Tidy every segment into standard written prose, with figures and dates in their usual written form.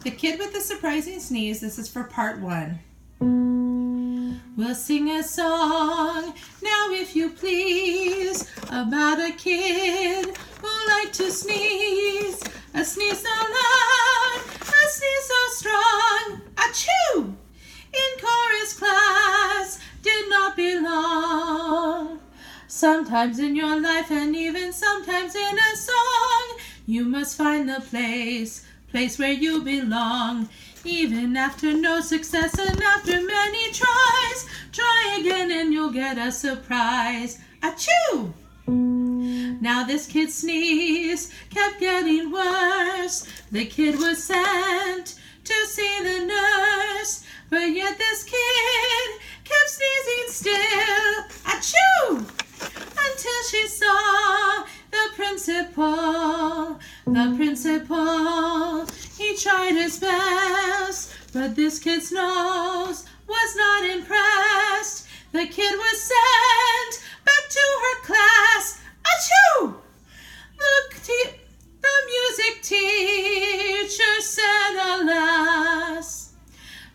The Kid with the Surprising Sneeze. This is for part 1. We'll sing a song now, if you please, about a kid who liked to sneeze. A sneeze so loud, a sneeze so strong. Achoo! In chorus class did not belong. Sometimes in your life, and even sometimes in a song, you must find the place where you belong. Even after no success and after many tries, try again and you'll get a surprise. Achoo! Now this kid's sneeze kept getting worse. The kid was sent to see the nurse, but yet this kid kept sneezing still. Achoo! Until she saw the principal. The principal, he tried his best, but this kid's nose was not impressed. The kid was sent back to her class. Achoo! The music teacher said, alas,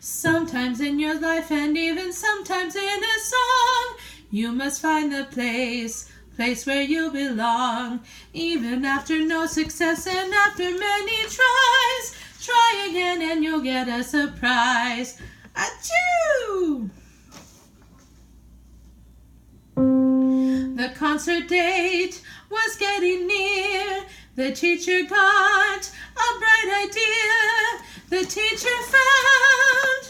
sometimes in your life and even sometimes in a song, you must find the place where you belong. Even after no success and after many tries, try again and you'll get a surprise. Achoo! The concert date was getting near. The teacher got a bright idea. The teacher found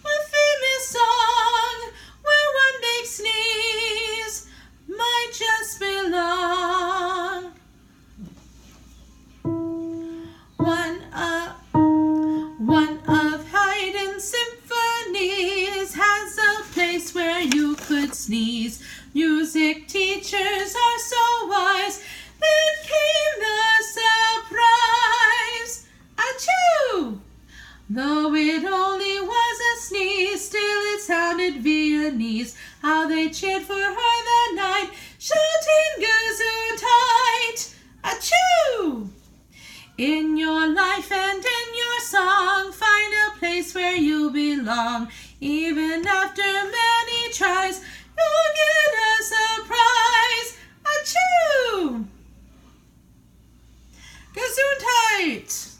a famous song where one big sneeze might just belong. One of Haydn's symphonies has a place where you could sneeze. Music teachers are so wise. Then came the surprise. Achoo! Though it only was a sneeze, still it sounded Viennese. How they cheered for her that night, shouting Gesundheit. Achoo! In your life and in your song, find a place where you belong. Even after many tries, you'll get a surprise. Achoo! Gesundheit!